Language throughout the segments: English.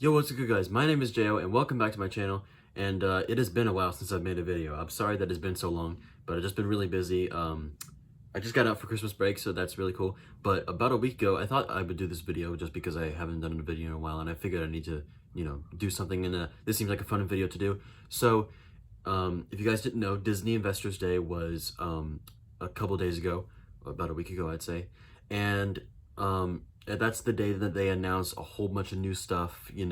Yo, what's good guys? My name is Jo and welcome back to my channel. And it has been a while since I've made a video. I'm sorry that it's been so long, but I've just been really busy. I just got out for Christmas break, so that's really cool. But about a week ago, I thought I would do this video just because I haven't done a video in a while, and I figured I need to, do something. And this seems like a fun video to do. So, if you guys didn't know, Disney Investors Day was a couple days ago, about a week ago, I'd say, and that's the day that they announced a whole bunch of new stuff. They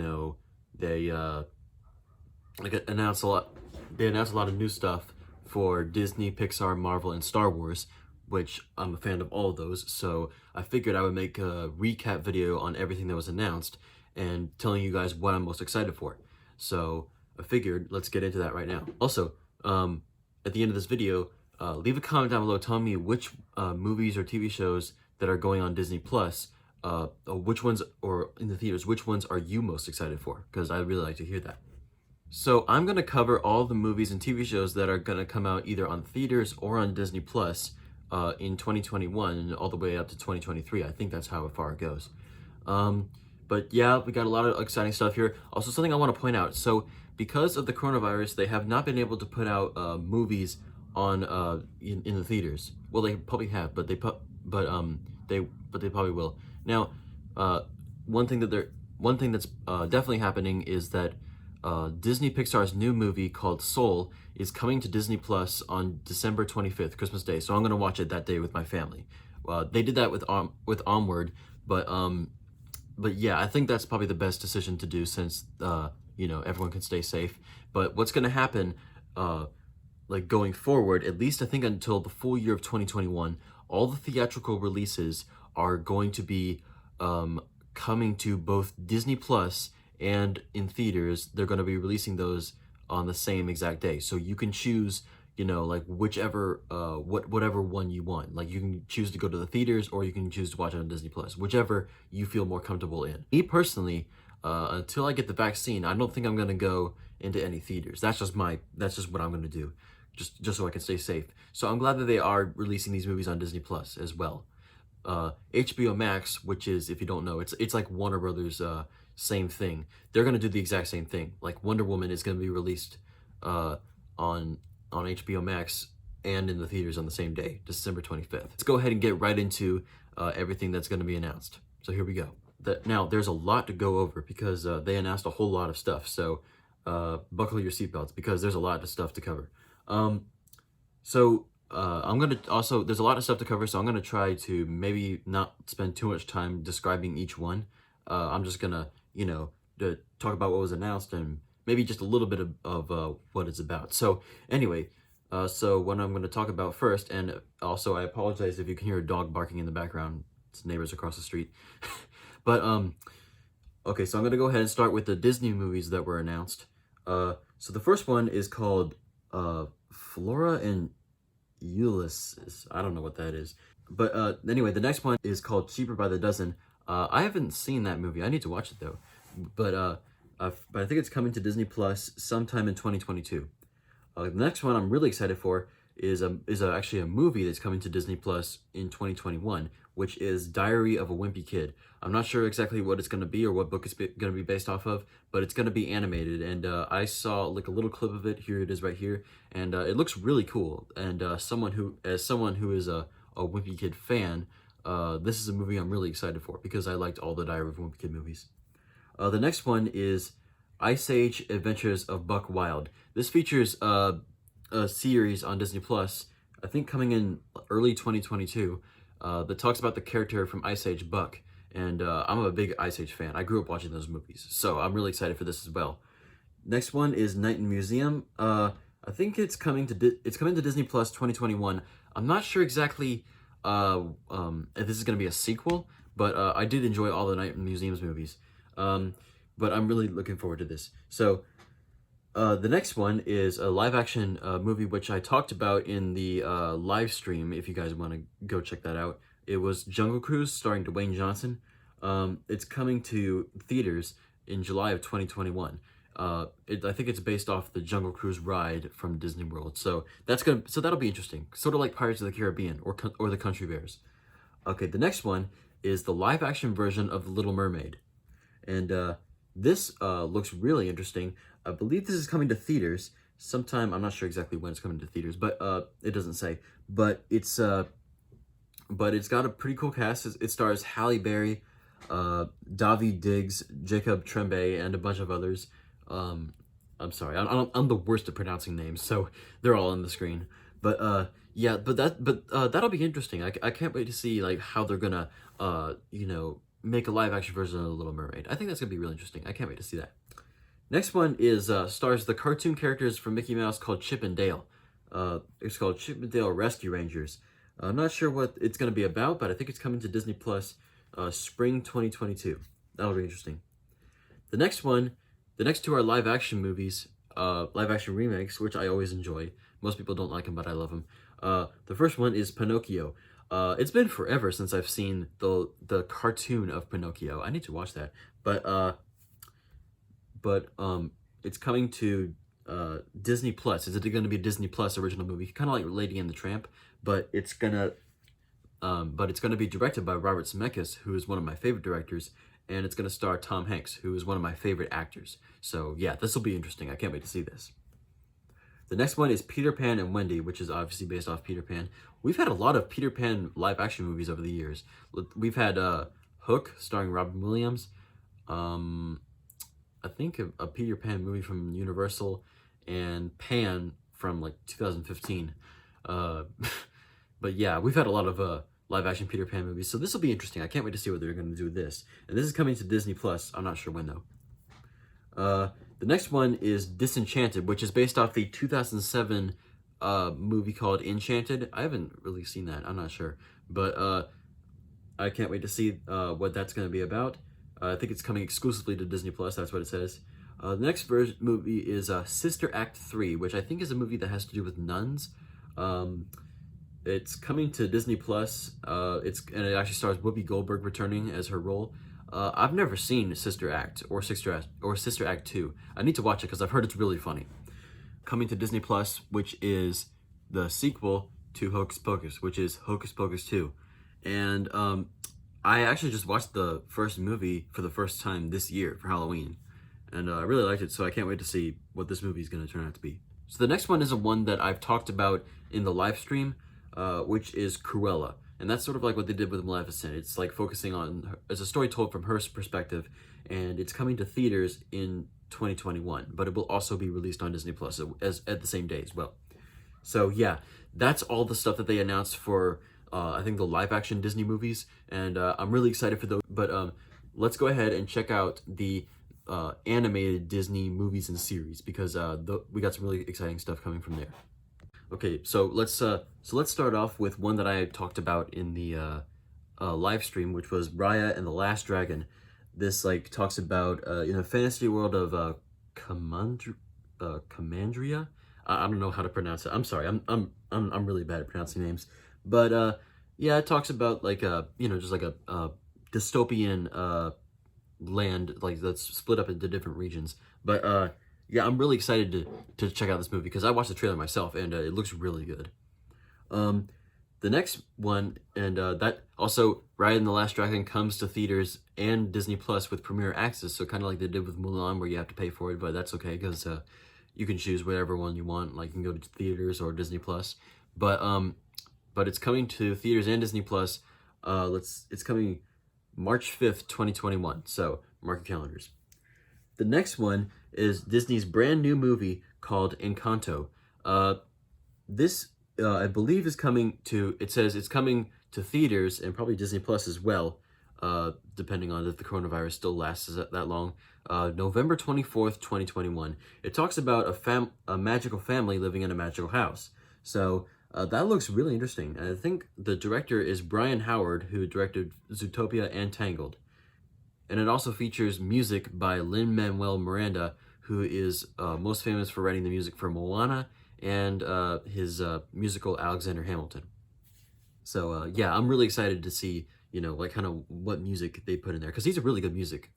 announced a lot. They announced a lot of new stuff for Disney, Pixar, Marvel, and Star Wars, which I'm a fan of all of those. So I figured I would make a recap video on everything that was announced and telling you guys what I'm most excited for. So I figured let's get into that right now. Also, at the end of this video, leave a comment down below telling me which movies or TV shows that are going on Disney Plus, which ones, or in the theaters, which ones are you most excited for? Because I'd really like to hear that. So I'm going to cover all the movies and TV shows that are going to come out either on theaters or on Disney Plus in 2021 and all the way up to 2023. I think that's how far it goes. But yeah, we got a lot of exciting stuff here. Also, something I want to point out. So because of the coronavirus, they have not been able to put out movies on in the theaters. Well, they probably have, but they probably will. Now, one thing that's definitely happening is that Disney Pixar's new movie called Soul is coming to Disney Plus on December 25th, Christmas Day. So I'm gonna watch it that day with my family. They did that with Onward, but yeah, I think that's probably the best decision to do since everyone can stay safe. But what's gonna happen, like going forward, at least I think until the full year of 2021, all the theatrical releases are going to be coming to both Disney Plus and in theaters. They're going to be releasing those on the same exact day. So you can choose, like whichever, whatever one you want. Like you can choose to go to the theaters or you can choose to watch it on Disney Plus, whichever you feel more comfortable in. Me personally, until I get the vaccine, I don't think I'm going to go into any theaters. That's just what I'm going to do. Just so I can stay safe. So I'm glad that they are releasing these movies on Disney Plus as well. HBO Max, which is, if you don't know, it's like Warner Brothers, same thing. They're gonna do the exact same thing. Like Wonder Woman is gonna be released on HBO Max and in the theaters on the same day, December 25th. Let's go ahead and get right into everything that's gonna be announced. So here we go. Now there's a lot to go over because they announced a whole lot of stuff. So buckle your seatbelts because there's a lot of stuff to cover. I'm gonna also, there's a lot of stuff to cover, so I'm gonna try to maybe not spend too much time describing each one. I'm just gonna, to talk about what was announced and maybe just a little bit of what it's about. So anyway, so what I'm gonna talk about first, and also I apologize if you can hear a dog barking in the background. It's neighbors across the street. But okay, so I'm gonna go ahead and start with the Disney movies that were announced. So the first one is called Flora ULYSSES. I don't know what that is. But anyway, the next one is called Cheaper by the Dozen. I haven't seen that movie. I need to watch it though. But I think it's coming to Disney Plus sometime in 2022. The next one I'm really excited for is actually a movie that's coming to Disney Plus in 2021, which is Diary of a Wimpy Kid. I'm not sure exactly what it's going to be or what book it's going to be based off of, but it's going to be animated. And I saw like a little clip of it. Here it is right here. And it looks really cool. And as someone who is a Wimpy Kid fan, this is a movie I'm really excited for because I liked all the Diary of a Wimpy Kid movies. The next one is Ice Age Adventures of Buck Wild. This features a series on Disney Plus, I think coming in early 2022, that talks about the character from Ice Age, Buck. And I'm a big Ice Age fan. I grew up watching those movies, so I'm really excited for this as well. Next one is Night in Museum. I think it's coming to Disney Plus 2021. I'm not sure exactly if this is going to be a sequel, but I did enjoy all the Night in Museums movies. But I'm really looking forward to this. So the next one is a live-action movie, which I talked about in the live stream, if you guys want to go check that out. It was Jungle Cruise, starring Dwayne Johnson. It's coming to theaters in July of 2021. I think it's based off the Jungle Cruise ride from Disney World. So that'll be interesting. Sort of like Pirates of the Caribbean or the Country Bears. Okay, the next one is the live-action version of The Little Mermaid. And This looks really interesting. I believe this is coming to theaters sometime. I'm not sure exactly when it's coming to theaters, but it doesn't say. But it's got a pretty cool cast. It stars Halle Berry, Daveed Diggs, Jacob Tremblay, and a bunch of others. I'm sorry, I'm the worst at pronouncing names, so they're all on the screen. But yeah, that'll be interesting. I can't wait to see like how they're gonna you know, make a live action version of The Little Mermaid. I think that's gonna be really interesting. I can't wait to see that. Next one is stars the cartoon characters from Mickey Mouse called Chip and Dale. It's called Chip and Dale Rescue Rangers. I'm not sure what it's gonna be about, but I think it's coming to Disney Plus spring 2022. That'll be interesting. The next two are live action movies, live action remakes, which I always enjoy. Most people don't like them, but I love them. The first one is Pinocchio. It's been forever since I've seen the cartoon of Pinocchio. I need to watch that. But it's coming to Disney Plus. It's going to be a Disney Plus original movie, kind of like Lady and the Tramp, but it's gonna be directed by Robert Zemeckis, who is one of my favorite directors. And it's going to star Tom Hanks, who is one of my favorite actors. So yeah, this will be interesting. I can't wait to see this. The next one is Peter Pan and Wendy, which is obviously based off Peter Pan. We've had a lot of Peter Pan live action movies over the years. We've had Hook, starring Robin Williams. I think a Peter Pan movie from Universal, and Pan from like 2015. But yeah, we've had a lot of live action Peter Pan movies, so this will be interesting. I can't wait to see what they're going to do with this. And this is coming to Disney Plus. I'm not sure when though. The next one is Disenchanted, which is based off the 2007 movie called Enchanted. I haven't really seen that. I'm not sure, but I can't wait to see what that's going to be about. I think it's coming exclusively to Disney Plus. That's what it says. The next movie is Sister Act 3, which I think is a movie that has to do with nuns. It's coming to Disney Plus. And it actually stars Whoopi Goldberg returning as her role. I've never seen Sister Act or Sister Act 2. I need to watch it because I've heard it's really funny. Coming to Disney Plus, which is the sequel to Hocus Pocus, which is Hocus Pocus 2. And I actually just watched the first movie for the first time this year for Halloween. And I really liked it, so I can't wait to see what this movie is going to turn out to be. So the next one is a one that I've talked about in the live stream, which is Cruella. And that's sort of like what they did with Maleficent. It's like focusing on her, as a story told from her perspective, and it's coming to theaters in 2021, but it will also be released on Disney Plus as at the same day as well. So yeah, that's all the stuff that they announced for I think the live action Disney movies, and I'm really excited for those. But let's go ahead and check out the animated Disney movies and series, because we got some really exciting stuff coming from there. Okay, so let's start off with one that I talked about in the live stream, which was Raya and the Last Dragon. This like talks about in a fantasy world of Commandria. I don't know how to pronounce it. I'm sorry. I'm really bad at pronouncing names. But yeah, it talks about like you know, just like a dystopian land like that's split up into different regions. But yeah, I'm really excited to check out this movie because I watched the trailer myself and it looks really good. The next one, and that also, Raya and the Last Dragon comes to theaters and Disney Plus with premiere access, so kind of like they did with Mulan, where you have to pay for it, but that's okay because you can choose whatever one you want. Like you can go to theaters or Disney Plus, but it's coming to theaters and Disney Plus. It's coming March 5th, 2021. So mark your calendars. The next one is Disney's brand new movie called Encanto. This I believe is coming to, it says it's coming to theaters and probably Disney Plus as well, depending on if the coronavirus still lasts that long. November 24th, 2021. It talks about a magical family living in a magical house. So that looks really interesting. And I think the director is Brian Howard, who directed Zootopia and Tangled. And it also features music by Lin-Manuel Miranda, who is most famous for writing the music for Moana and his musical Alexander Hamilton. So yeah, I'm really excited to see, you know, like kind of what music they put in there, because he's a really good music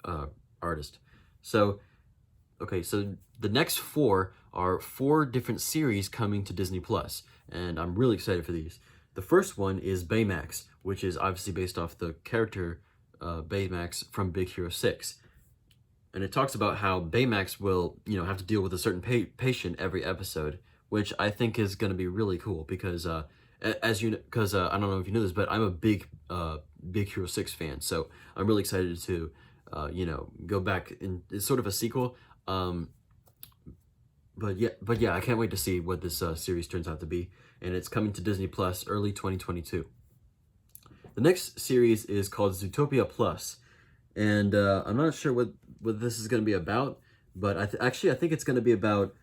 artist. So, okay, so the next four are 4 different series coming to Disney Plus, and I'm really excited for these. The first one is Baymax, which is obviously based off the character Baymax from Big Hero 6. and it talks about how Baymax will, you know, have to deal with a certain patient every episode, which I think is going to be really cool because, as you know, because I don't know if you know this, but I'm a big Hero 6 fan, so I'm really excited to, you know, go back and it's sort of a sequel. But yeah, I can't wait to see what this series turns out to be, and it's coming to Disney Plus early 2022. The next series is called ZOOTOPIA Plus, and I'm not sure what this is going to be about, but I think it's going to be about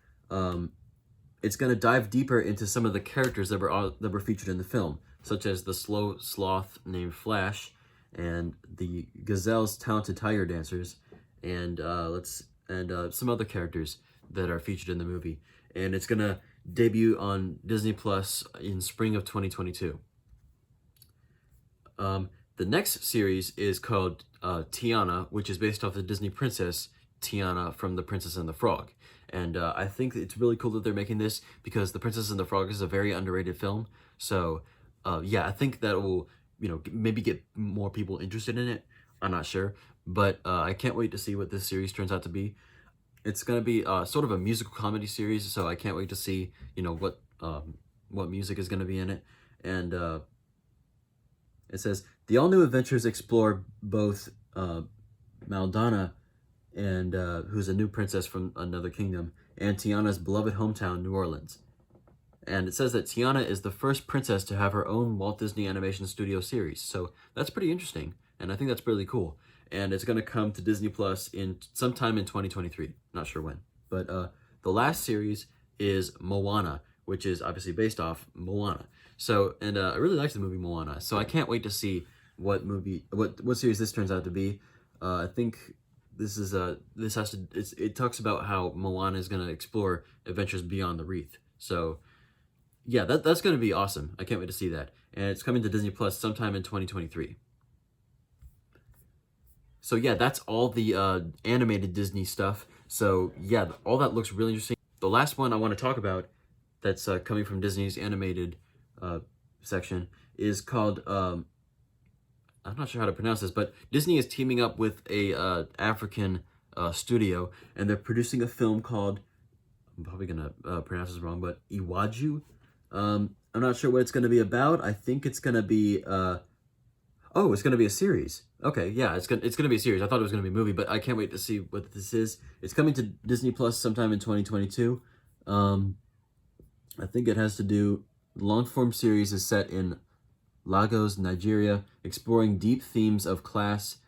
it's going to dive deeper into some of the characters that were featured in the film, such as the slow sloth named Flash, and the Gazelle's talented tiger dancers, and some other characters that are featured in the movie. And it's going to debut on Disney Plus in spring of 2022. The next series is called TIANA, which is based off the Disney princess Tiana from The Princess and the Frog. And I think it's really cool that they're making this because The Princess and the Frog is a very underrated film. So yeah, I think that will, you know, maybe get more people interested in it. I'm not sure, but I can't wait to see what this series turns out to be. It's going to be sort of a musical comedy series, so I can't wait to see, you know, what music is going to be in it. And it says, the all-new adventures explore both Maldana, and who's a new princess from another kingdom, and Tiana's beloved hometown, New Orleans. And it says that Tiana is the first princess to have her own Walt Disney Animation Studio series. So that's pretty interesting, and I think that's really cool. And it's going to come to Disney Plus sometime in 2023. Not sure when. But the last series is Moana, which is obviously based off Moana. So, and I really liked the movie Moana. So I can't wait to see what series this turns out to be. I think this is it talks about how Moana is going to explore adventures beyond the wreath. So yeah, that's going to be awesome. I can't wait to see that. And it's coming to Disney Plus sometime in 2023. So yeah, that's all the animated Disney stuff. So yeah, all that looks really interesting. The last one I want to talk about that's coming from Disney's animated section is called, I'm not sure how to pronounce this, but Disney is teaming up with a African studio, and they're producing a film called, I'm probably going to pronounce this wrong, but Iwaju. I'm not sure what it's going to be about. I think it's going to be, oh, it's going to be a series. Okay, yeah, it's gonna be a series. I thought it was gonna be a movie, but I can't wait to see what this is. It's coming to Disney Plus sometime in 2022. I think it has to do. The long-form series is set in Lagos, Nigeria, exploring deep themes of class,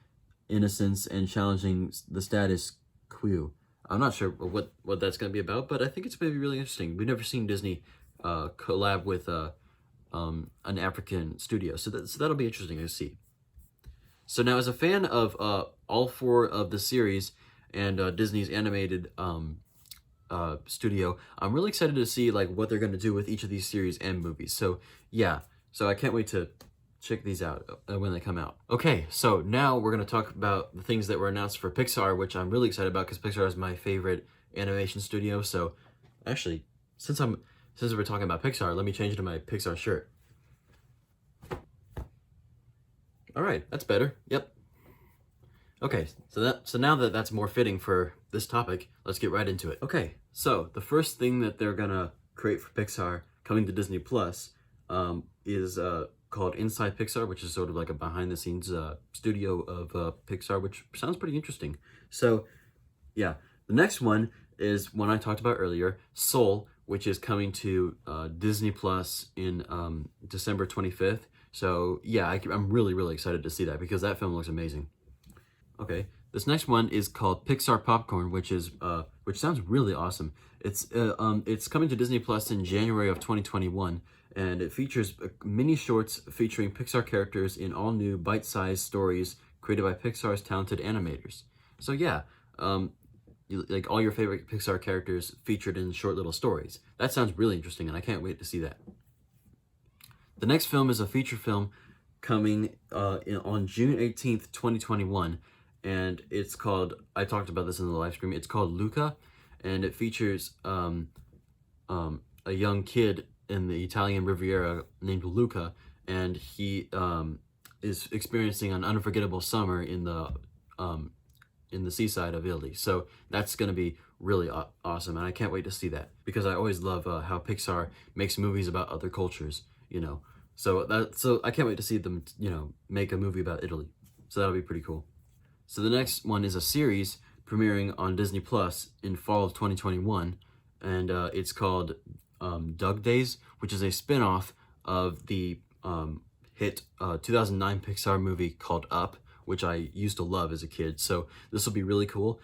innocence, and challenging the status quo. I'm not sure what that's gonna be about, but I think it's gonna be really interesting. We've never seen Disney collab with an African studio, so that'll be interesting to see. So now, as a fan of all four of the series and Disney's animated studio, I'm really excited to see like what they're going to do with each of these series and movies. So yeah, so I can't wait to check these out when they come out. Okay, so now we're going to talk about the things that were announced for Pixar, which I'm really excited about because Pixar is my favorite animation studio. So actually, since we're talking about Pixar, let me change it to my Pixar shirt. All right, that's better. Yep. Okay, so now that that's more fitting for this topic, let's get right into it. Okay, so the first thing that they're gonna create for Pixar coming to Disney Plus is called Inside Pixar, which is sort of like a behind-the-scenes studio of Pixar, which sounds pretty interesting. So yeah, the next one is one I talked about earlier, Soul, which is coming to Disney Plus in December 25th. So yeah, I'm really, really excited to see that because that film looks amazing. Okay, this next one is called Pixar Popcorn, which sounds really awesome. It's coming to Disney Plus in January of 2021, and it features mini shorts featuring Pixar characters in all new bite-sized stories created by Pixar's talented animators. So yeah, like all your favorite Pixar characters featured in short little stories. That sounds really interesting, and I can't wait to see that. The next film is a feature film coming on June 18th, 2021, and it's called, I talked about this in the live stream, it's called LUCA, and it features a young kid in the Italian Riviera named Luca, and he is experiencing an unforgettable summer in the in the seaside of Italy. So that's going to be really awesome, and I can't wait to see that, because I always love how Pixar makes movies about other cultures, you know. So I can't wait to see them, you know, make a movie about Italy. So that'll be pretty cool. So the next one is a series premiering on Disney Plus in fall of 2021, and it's called Doug Days, which is a spin-off of the hit 2009 Pixar movie called Up, which I used to love as a kid. So this will be really cool.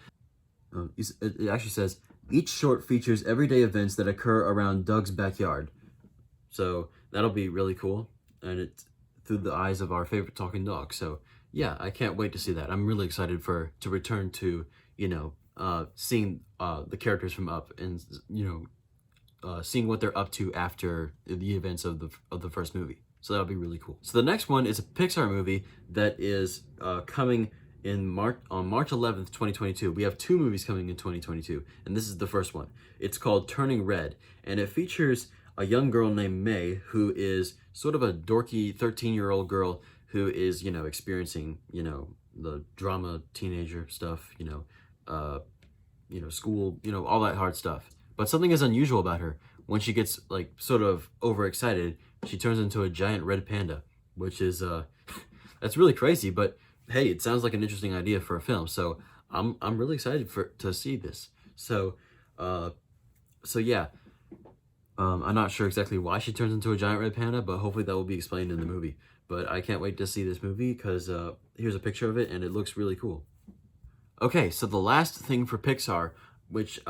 It actually says, each short features everyday events that occur around Doug's backyard. So that'll be really cool, and it's through the eyes of our favorite talking dog. So yeah, I can't wait to see that. I'm really excited to return to, you know, seeing the characters from Up, and, you know, seeing what they're up to after the events of the first movie. So that'll be really cool. So the next one is a Pixar movie that is coming on March 11th, 2022. We have 2 movies coming in 2022, and this is the first one. It's called Turning Red, and it features a young girl named May, who is sort of a dorky 13-year-old girl who is, you know, experiencing, you know, the drama teenager stuff, you know, school, you know, all that hard stuff. But something is unusual about her. When she gets, like, sort of overexcited, she turns into a giant red panda, which is that's really crazy, but hey, it sounds like an interesting idea for a film. So I'm really excited to see this. So yeah. I'm not sure exactly why she turns into a giant red panda, but hopefully that will be explained in the movie. But I can't wait to see this movie, because here's a picture of it, and it looks really cool. Okay, so the last thing for Pixar, which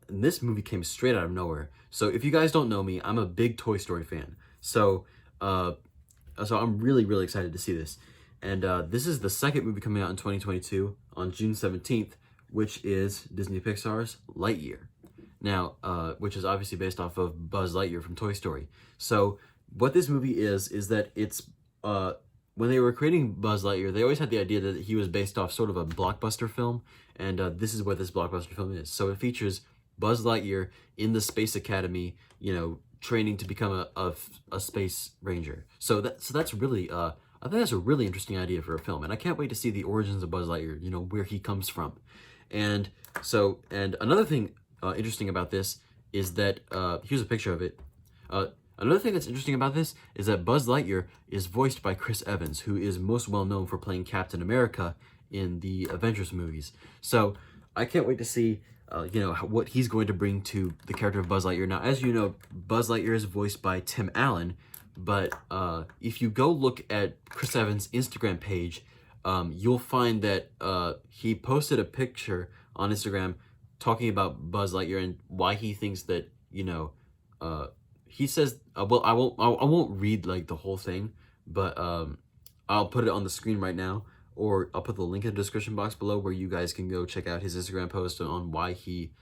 this movie came straight out of nowhere. So if you guys don't know me, I'm a big Toy Story fan. So I'm really, really excited to see this. And this is the second movie coming out in 2022 on June 17th, which is Disney Pixar's Lightyear. Now, which is obviously based off of Buzz Lightyear from Toy Story. So what this movie is that it's, when they were creating Buzz Lightyear, they always had the idea that he was based off sort of a blockbuster film, and this is what this blockbuster film is. So it features Buzz Lightyear in the Space Academy, you know, training to become a space ranger. So that's really, I think that's a really interesting idea for a film, and I can't wait to see the origins of Buzz Lightyear, you know, where he comes from. And another thing interesting about this is that, here's a picture of it. Another thing that's interesting about this is that Buzz Lightyear is voiced by Chris Evans, who is most well known for playing Captain America in the Avengers movies. So I can't wait to see, you know, what he's going to bring to the character of Buzz Lightyear. Now, as you know, Buzz Lightyear is voiced by Tim Allen, but if you go look at Chris Evans' Instagram page, you'll find that he posted a picture on Instagram talking about Buzz Lightyear and why he thinks that, you know, he says, well, I won't read like the whole thing, but I'll put it on the screen right now, or I'll put the link in the description box below where you guys can go check out his Instagram post on why he,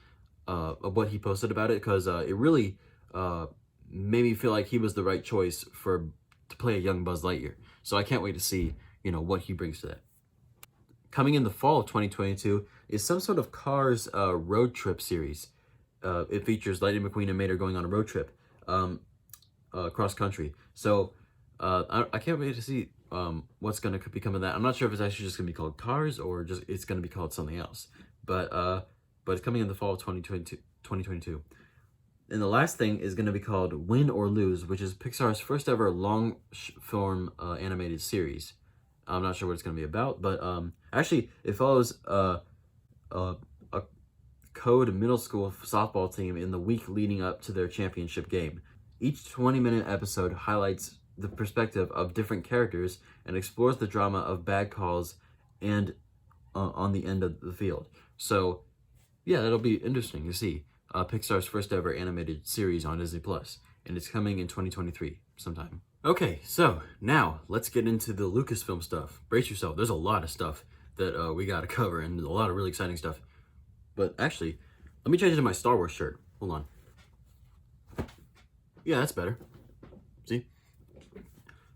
what he posted about it, because it really made me feel like he was the right choice to play a young Buzz Lightyear. So I can't wait to see, you know, what he brings to that. Coming in the fall of 2022 is some sort of Cars road trip series. It features Lightning McQueen and Mater going on a road trip cross country. So I can't wait to see what's going to become of that. I'm not sure if it's actually just going to be called Cars or just it's going to be called something else. But it's coming in the fall of 2022. And the last thing is going to be called Win or Lose, which is Pixar's first ever long-form animated series. I'm not sure what it's going to be about, but actually it follows a Code middle school softball team in the week leading up to their championship game. Each 20-minute episode highlights the perspective of different characters and explores the drama of bad calls and on the end of the field. So yeah, that'll be interesting to see. Pixar's first ever animated series on Disney Plus, and it's coming in 2023 sometime. Okay, so now let's get into the Lucasfilm stuff. Brace yourself, there's a lot of stuff that we gotta cover, and a lot of really exciting stuff. But actually, let me change it to my Star Wars shirt. Hold on. Yeah, that's better. See?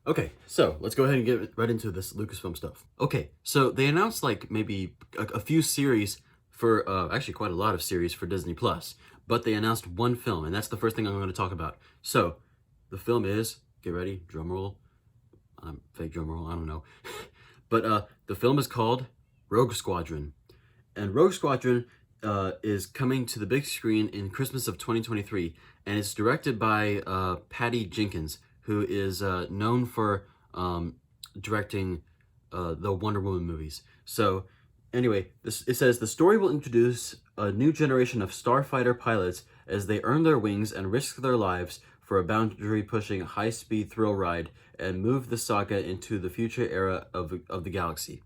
Okay, so let's go ahead and get right into this Lucasfilm stuff. Okay, so they announced like maybe a few series for, actually quite a lot of series for Disney Plus, but they announced one film, and that's the first thing I'm going to talk about. So, the film is, get ready, drum roll, fake drum roll, I don't know. But the film is called Rogue Squadron, And Rogue Squadron is coming to the big screen in Christmas of 2023, and it's directed by Patty Jenkins, who is known for directing the Wonder Woman movies. So anyway, it says the story will introduce a new generation of starfighter pilots as they earn their wings and risk their lives for a boundary-pushing high-speed thrill ride and move the saga into the future era of the galaxy.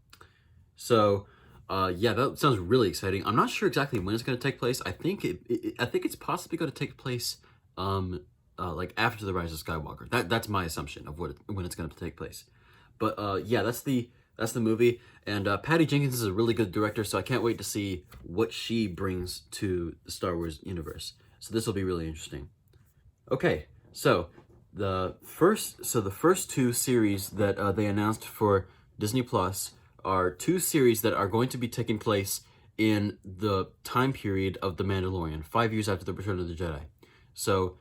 So, yeah, that sounds really exciting. I'm not sure exactly when it's going to take place. I think it's possibly going to take place like after the Rise of Skywalker. That's my assumption of when it's going to take place. But yeah, that's the movie, and Patty Jenkins is a really good director, so I can't wait to see what she brings to the Star Wars universe. So this will be really interesting. Okay, so the first two series that they announced for Disney Plus are two series that are going to be taking place in the time period of The Mandalorian, 5 years after the Return of the Jedi. So,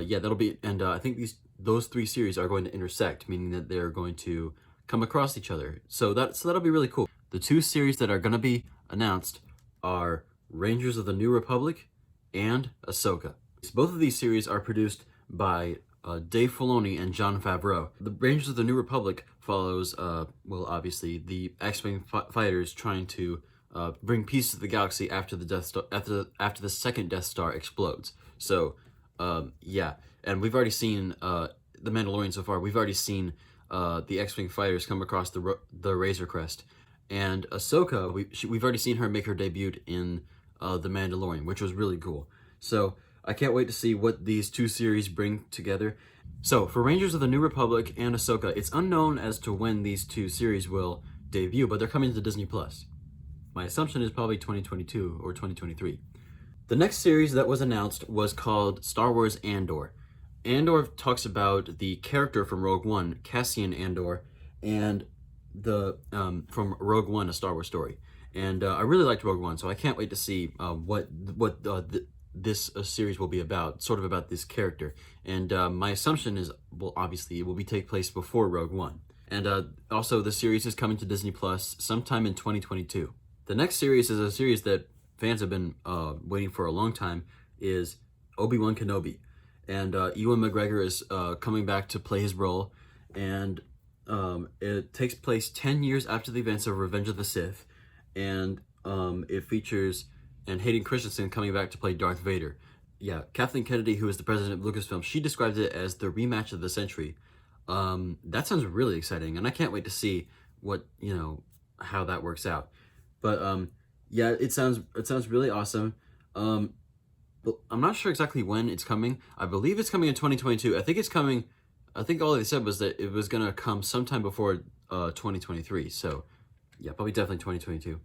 yeah, that'll be, and I think those three series are going to intersect, meaning that they're going to come across each other. So that'll be really cool. The two series that are going to be announced are Rangers of the New Republic and Ahsoka. Both of these series are produced by Dave Filoni and Jon Favreau. The Rangers of the New Republic follows, well, obviously, the X-Wing fighters trying to bring peace to the galaxy after the Death Star, after the second Death Star explodes. So, yeah, and we've already seen The Mandalorian so far. We've already seen the X-Wing fighters come across the Razor Crest, and Ahsoka, we've already seen her make her debut in The Mandalorian, which was really cool. So I can't wait to see what these two series bring together. So for Rangers of the New Republic and Ahsoka, it's unknown as to when these two series will debut, but they're coming to Disney Plus. My assumption is probably 2022 or 2023. The next series that was announced was called Star Wars Andor. Andor talks about the character from Rogue One, Cassian Andor, and the from Rogue One, A Star Wars Story. And I really liked Rogue One, so I can't wait to see what this series will be about, sort of about this character. And my assumption is, well, obviously, it will take place before Rogue One. And also, the series is coming to Disney Plus sometime in 2022. The next series is a series that fans have been waiting for a long time, is Obi-Wan Kenobi. And Ewan McGregor is coming back to play his role, and it takes place 10 years after the events of Revenge of the Sith, and it features Hayden Christensen coming back to play Darth Vader. Yeah, Kathleen Kennedy, who is the president of Lucasfilm, she described it as the rematch of the century. That sounds really exciting, and I can't wait to see what, how that works out. But yeah, it sounds really awesome. But I'm not sure exactly when it's coming. I believe it's coming in 2022. I think all they said was that it was gonna come sometime before 2023. So yeah, probably definitely 2022.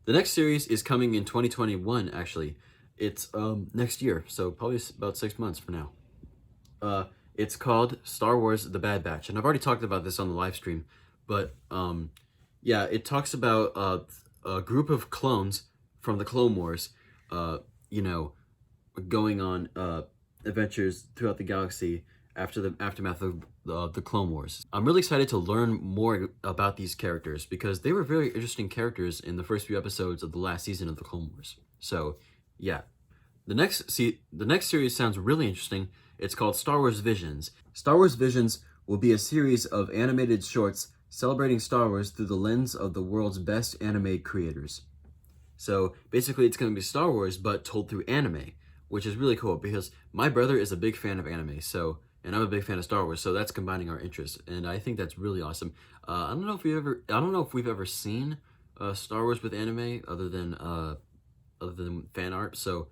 The next series is coming in 2021, actually. It's next year, so probably about 6 months from now. It's called Star Wars The Bad Batch, and I've already talked about this on the live stream, but yeah, it talks about a group of clones from the Clone Wars, going on adventures throughout the galaxy after the aftermath of the Clone Wars. I'm really excited to learn more about these characters because they were very interesting characters in the first few episodes of the last season of the Clone Wars. So, yeah. The next series sounds really interesting. It's called Star Wars Visions. Star Wars Visions will be a series of animated shorts celebrating Star Wars through the lens of the world's best anime creators. So basically it's going to be Star Wars, but told through anime, which is really cool because my brother is a big fan of anime, and I'm a big fan of Star Wars, so that's combining our interests, and I think that's really awesome. I don't know if we've ever seen Star Wars with anime other than fan art, so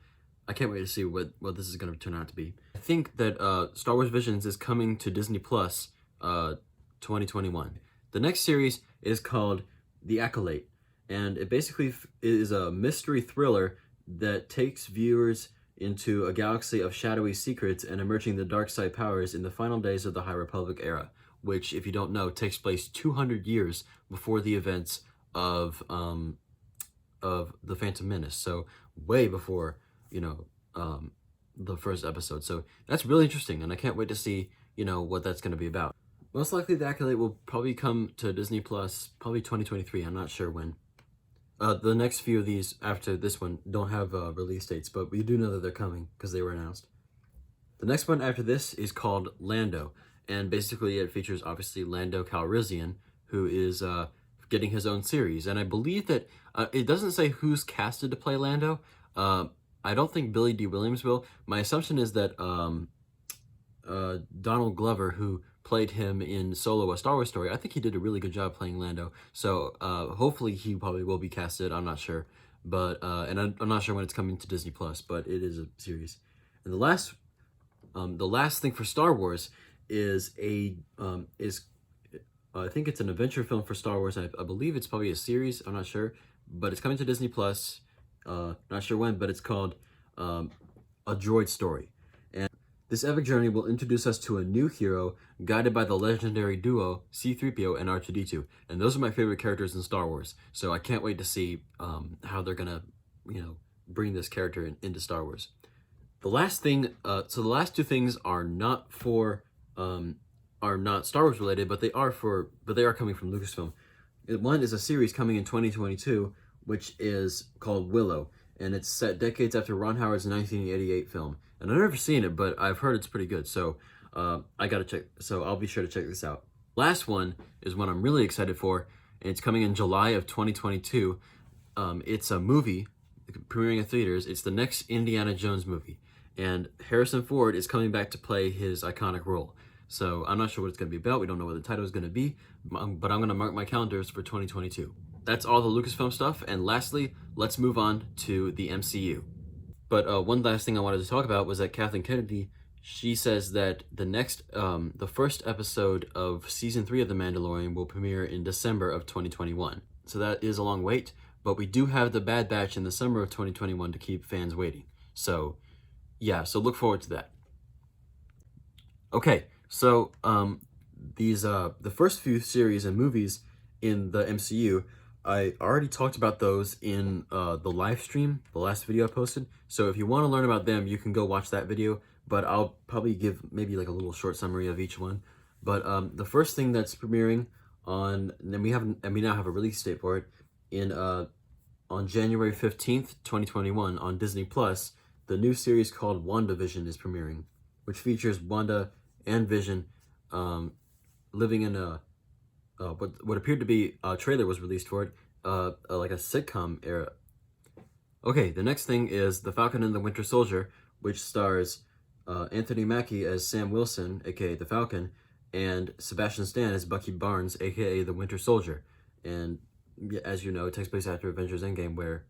I can't wait to see what this is going to turn out to be. I think that Star Wars Visions is coming to Disney Plus 2021. The next series is called The Acolyte, and it basically is a mystery thriller that takes viewers into a galaxy of shadowy secrets and emerging the dark side powers in the final days of the High Republic era, which, if you don't know, takes place 200 years before the events of the Phantom Menace. So way before, the first episode. So that's really interesting, and I can't wait to see, what that's going to be about. Most likely, The Acolyte will probably come to Disney Plus, probably 2023. I'm not sure when. The next few of these after this one don't have release dates, but we do know that they're coming because they were announced. The next one after this is called Lando, and basically it features obviously Lando Calrissian, who is getting his own series. And I believe that it doesn't say who's casted to play Lando. I don't think Billy D. Williams will. My assumption is that Donald Glover, who played him in Solo: A Star Wars Story, I think he did a really good job playing Lando. So hopefully he probably will be casted. I'm not sure, but and I'm not sure when it's coming to Disney Plus, but it is a series. And the last thing for Star Wars is I think it's an adventure film for Star Wars. I believe it's probably a series. I'm not sure, but it's coming to Disney Plus. Not sure when, but it's called A Droid Story. And this epic journey will introduce us to a new hero guided by the legendary duo C-3PO and R2-D2. And those are my favorite characters in Star Wars. So I can't wait to see how they're gonna, bring this character into Star Wars. The last thing, so the last two things are not Star Wars related, but they are coming from Lucasfilm. One is a series coming in 2022, which is called Willow, and it's set decades after Ron Howard's 1988 film. And I've never seen it, but I've heard it's pretty good. So I gotta check. So I'll be sure to check this out. Last one is one I'm really excited for, and it's coming in July of 2022. It's a movie premiering in theaters. It's the next Indiana Jones movie, and Harrison Ford is coming back to play his iconic role. So I'm not sure what it's going to be about. We don't know what the title is going to be, but I'm going to mark my calendars for 2022. That's all the Lucasfilm stuff. And lastly, let's move on to the MCU. But one last thing I wanted to talk about was that Kathleen Kennedy, she says that the first episode of season 3 of The Mandalorian will premiere in December of 2021. So that is a long wait, but we do have The Bad Batch in the summer of 2021 to keep fans waiting. So yeah, so look forward to that. Okay, so the first few series and movies in the MCU, I already talked about those in the live stream, the last video I posted. So if you want to learn about them, you can go watch that video, but I'll probably give maybe like a little short summary of each one. But the first thing that's premiering and we now have a release date for it on January 15th, 2021 on Disney Plus. The new series called WandaVision is premiering, which features Wanda and Vision living in what appeared to be a trailer was released for it, like a sitcom era. Okay, the next thing is The Falcon and the Winter Soldier, which stars Anthony Mackie as Sam Wilson, aka the Falcon, and Sebastian Stan as Bucky Barnes, aka the Winter Soldier. And as you know, it takes place after Avengers Endgame, where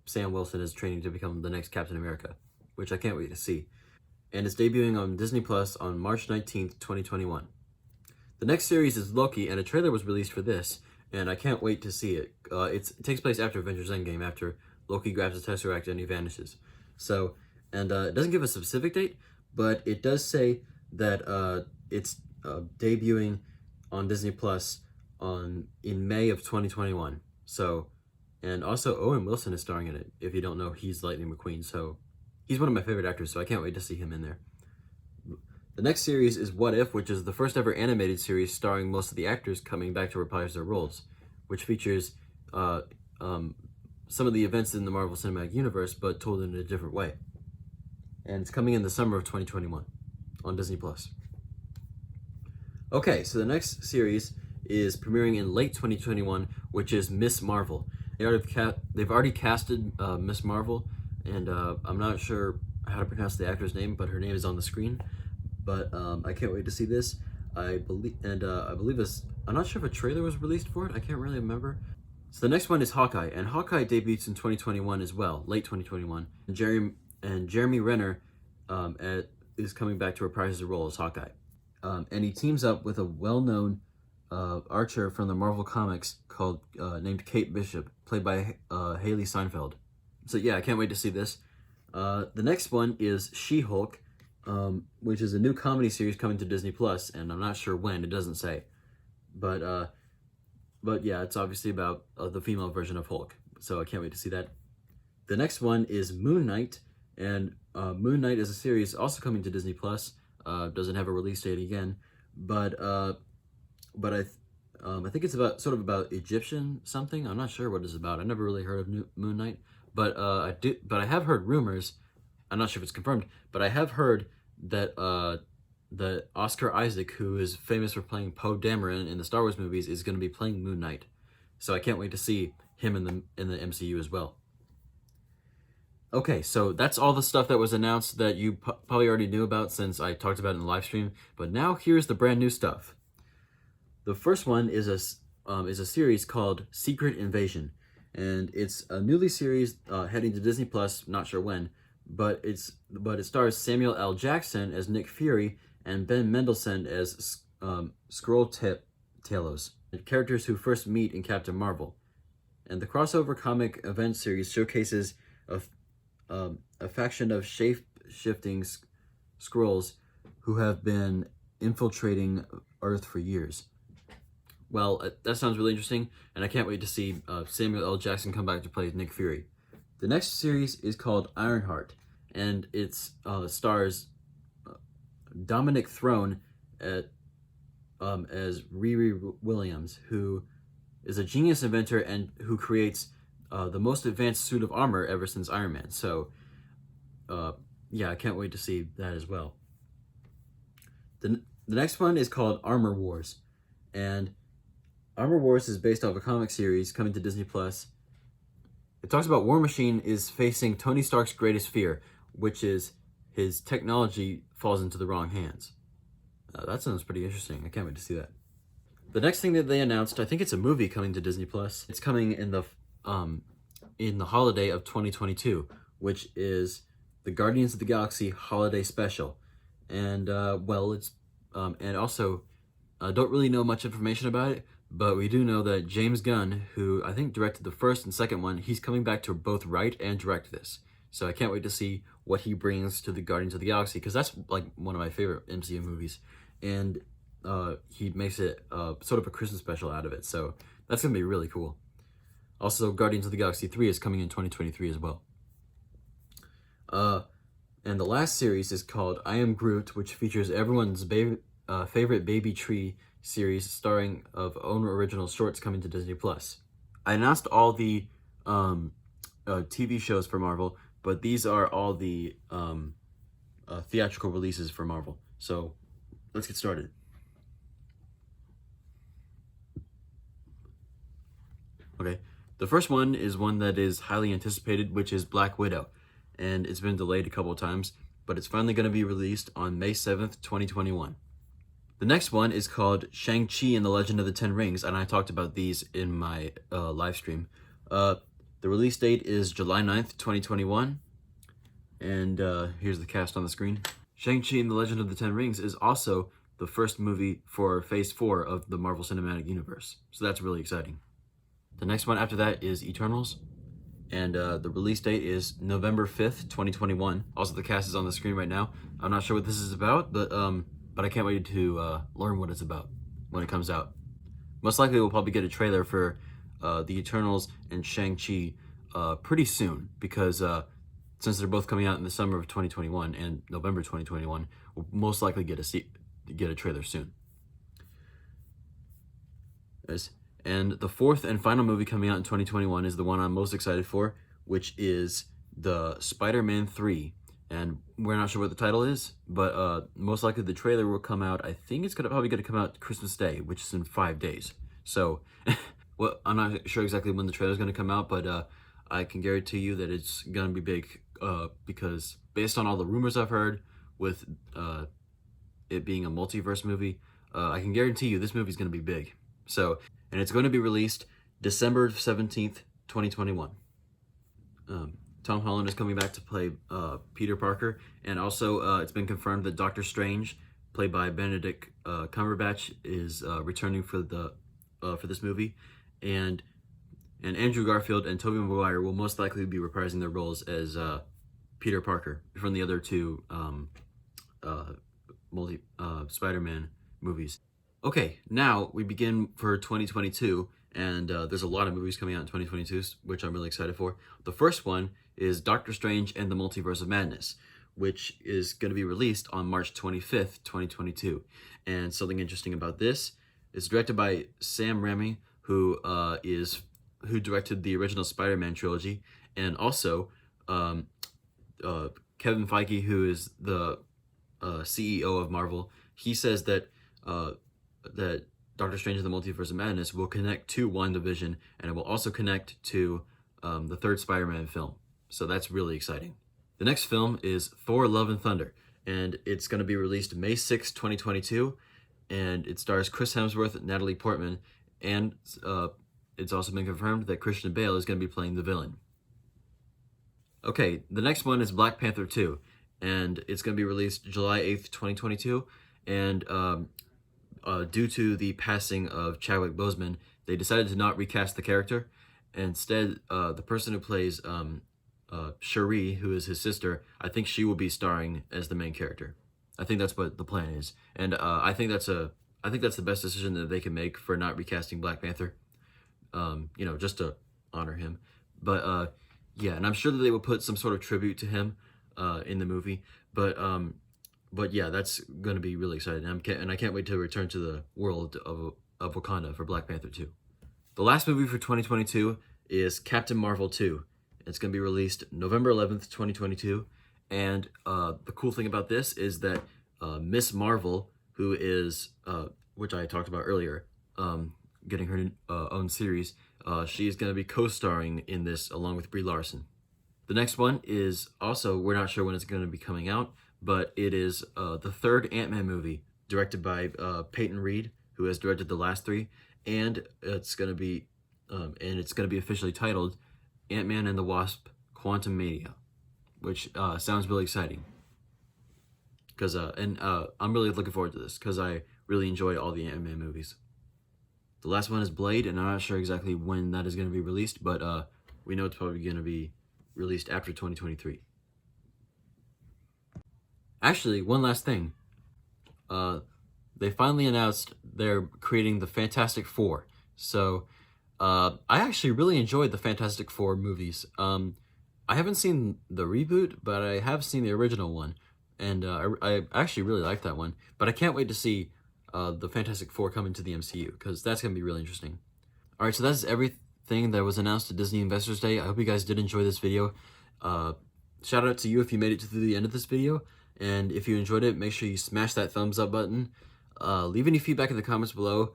Sam Wilson is training to become the next Captain America, which I can't wait to see. And it's debuting on Disney Plus on March 19th, 2021. The next series is Loki, and a trailer was released for this, and I can't wait to see it. It takes place after Avengers Endgame, after Loki grabs the Tesseract and he vanishes. So, and it doesn't give a specific date, but it does say that it's debuting on Disney Plus in May of 2021. So, and also Owen Wilson is starring in it. If you don't know, he's Lightning McQueen, so he's one of my favorite actors, so I can't wait to see him in there. The next series is What If, which is the first ever animated series starring most of the actors coming back to reprise their roles, which features some of the events in the Marvel Cinematic Universe, but told in a different way. And it's coming in the summer of 2021 on Disney Plus. Okay, so the next series is premiering in late 2021, which is Miss Marvel. They've already casted Miss Marvel, and I'm not sure how to pronounce the actor's name, but her name is on the screen. But I can't wait to see this. I believe this. I'm not sure if a trailer was released for it. I can't really remember. So the next one is Hawkeye, and Hawkeye debuts in 2021 as well, late 2021. And Jeremy Renner is coming back to reprise the role as Hawkeye, and he teams up with a well-known archer from the Marvel comics named Kate Bishop, played by Haley Steinfeld. So yeah, I can't wait to see this. The next one is She-Hulk, which is a new comedy series coming to Disney Plus, and I'm not sure when. It doesn't say, but yeah, it's obviously about the female version of Hulk. So I can't wait to see that. The next one is Moon Knight, and Moon Knight is a series also coming to Disney Plus. Doesn't have a release date again, but I think it's about sort of about Egyptian something. I'm not sure what it's about. I never really heard of Moon Knight, but I have heard rumors. I'm not sure if it's confirmed, but I have heard that that Oscar Isaac, who is famous for playing Poe Dameron in the Star Wars movies, is going to be playing Moon Knight. So I can't wait to see him in the MCU as well. Okay, so that's all the stuff that was announced that you probably already knew about since I talked about it in the live stream. But now here's the brand new stuff. The first one is a series called Secret Invasion, and it's a newly series heading to Disney Plus. Not sure when, but it stars Samuel L. Jackson as Nick Fury and Ben Mendelsohn as Skrull Talos, characters who first meet in Captain Marvel. And the crossover comic event series showcases a faction of shape-shifting Skrulls who have been infiltrating Earth for years. Well, that sounds really interesting, and I can't wait to see Samuel L. Jackson come back to play Nick Fury. The next series is called Ironheart, and it stars Dominic Throne as Riri Williams, who is a genius inventor and who creates the most advanced suit of armor ever since Iron Man. So, yeah, I can't wait to see that as well. The next one is called Armor Wars, and Armor Wars is based off a comic series coming to Disney Plus. It talks about War Machine is facing Tony Stark's greatest fear, which is his technology falls into the wrong hands. That sounds pretty interesting. I can't wait to see that. The next thing that they announced, I think it's a movie coming to Disney Plus. It's coming in the holiday of 2022, which is the Guardians of the Galaxy Holiday Special. And well, it's and also don't really know much information about it, but we do know that James Gunn, who I think directed the first and second one, he's coming back to both write and direct this. So I can't wait to see what he brings to the Guardians of the Galaxy, because that's like one of my favorite MCU movies. And he makes it sort of a Christmas special out of it. So that's going to be really cool. Also, Guardians of the Galaxy 3 is coming in 2023 as well. And the last series is called I Am Groot, which features everyone's favorite Baby Tree series starring of own original shorts coming to Disney Plus. I announced all the TV shows for Marvel, but these are all the theatrical releases for Marvel. So let's get started. Okay, the first one is one that is highly anticipated, which is Black Widow, and it's been delayed a couple of times, but it's finally going to be released on May 7th, 2021. The next one is called Shang-Chi and the Legend of the Ten Rings, and I talked about these in my live stream. The release date is July 9th, 2021, and here's the cast on the screen. Shang-Chi and the Legend of the Ten Rings is also the first movie for Phase 4 of the Marvel Cinematic Universe, so that's really exciting. The next one after that is Eternals, and the release date is November 5th, 2021. Also, the cast is on the screen right now. I'm not sure what this is about, but I can't wait to learn what it's about when it comes out. Most likely we'll probably get a trailer for the Eternals and Shang-Chi pretty soon, because since they're both coming out in the summer of 2021 and November 2021, we'll most likely get a trailer soon. And the fourth and final movie coming out in 2021 is the one I'm most excited for, which is the Spider-Man 3. And we're not sure what the title is, but most likely the trailer will come out. I think it's probably going to come out Christmas Day, which is in 5 days. So, well, I'm not sure exactly when the trailer is going to come out, but I can guarantee you that it's going to be big, because based on all the rumors I've heard with it being a multiverse movie, I can guarantee you this movie is going to be big. So, and it's going to be released December 17th, 2021. Tom Holland is coming back to play Peter Parker, and also it's been confirmed that Doctor Strange, played by Benedict Cumberbatch, is returning for this movie, and Andrew Garfield and Tobey Maguire will most likely be reprising their roles as Peter Parker from the other two Spider-Man movies. Okay, now we begin for 2022, and there's a lot of movies coming out in 2022, which I'm really excited for. The first one is Doctor Strange and the Multiverse of Madness, which is going to be released on March 25th, 2022. And something interesting about this, It's directed by Sam Raimi, who directed the original Spider-Man trilogy, and also Kevin Feige, who is the CEO of Marvel. He says that that Doctor Strange in the Multiverse of Madness will connect to WandaVision, and it will also connect to the third Spider-Man film. So that's really exciting. The next film is Thor: Love and Thunder, and it's going to be released May 6, 2022, and it stars Chris Hemsworth, Natalie Portman, and it's also been confirmed that Christian Bale is going to be playing the villain. Okay, the next one is Black Panther 2, and it's going to be released July 8th, 2022, and due to the passing of Chadwick Boseman, they decided to not recast the character. Instead, the person who plays Shuri, who is his sister, I think she will be starring as the main character. I think that's what the plan is, and I think that's the best decision that they can make for not recasting Black Panther. You know, just to honor him. But yeah, and I'm sure that they will put some sort of tribute to him in the movie. But yeah, that's going to be really exciting, and I can't wait to return to the world of Wakanda for Black Panther 2. The last movie for 2022 is Captain Marvel 2. It's going to be released November 11th, 2022. And the cool thing about this is that Miss Marvel, who is, which I talked about earlier, getting her own series, she is going to be co-starring in this along with Brie Larson. The next one is also, we're not sure when it's going to be coming out, but it is the third Ant-Man movie, directed by Peyton Reed, who has directed the last three, and it's going to be officially titled Ant-Man and the Wasp: Quantumania, which sounds really exciting. Because I'm really looking forward to this because I really enjoy all the Ant-Man movies. The last one is Blade, and I'm not sure exactly when that is going to be released, but we know it's probably going to be released after 2023. Actually, one last thing. They finally announced they're creating the Fantastic Four. So, I actually really enjoyed the Fantastic Four movies. I haven't seen the reboot, but I have seen the original one. And I actually really like that one. But I can't wait to see the Fantastic Four come into the MCU, because that's going to be really interesting. Alright, so that's everything that was announced at Disney Investors Day. I hope you guys did enjoy this video. Shout out to you if you made it to the end of this video. And if you enjoyed it, make sure you smash that thumbs up button. Leave any feedback in the comments below.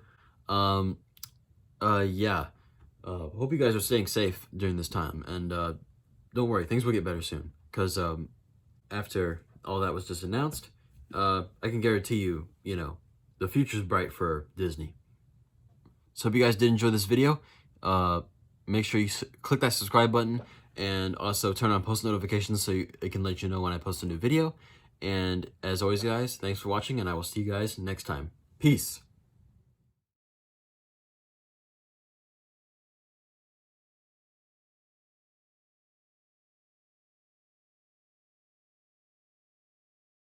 Yeah. Hope you guys are staying safe during this time. And don't worry, things will get better soon. Because after all that was just announced, I can guarantee you, you know, the future's bright for Disney. So hope you guys did enjoy this video. Make sure you click that subscribe button. And also turn on post notifications so it can let you know when I post a new video. And as always, guys, thanks for watching, and I will see you guys next time. Peace.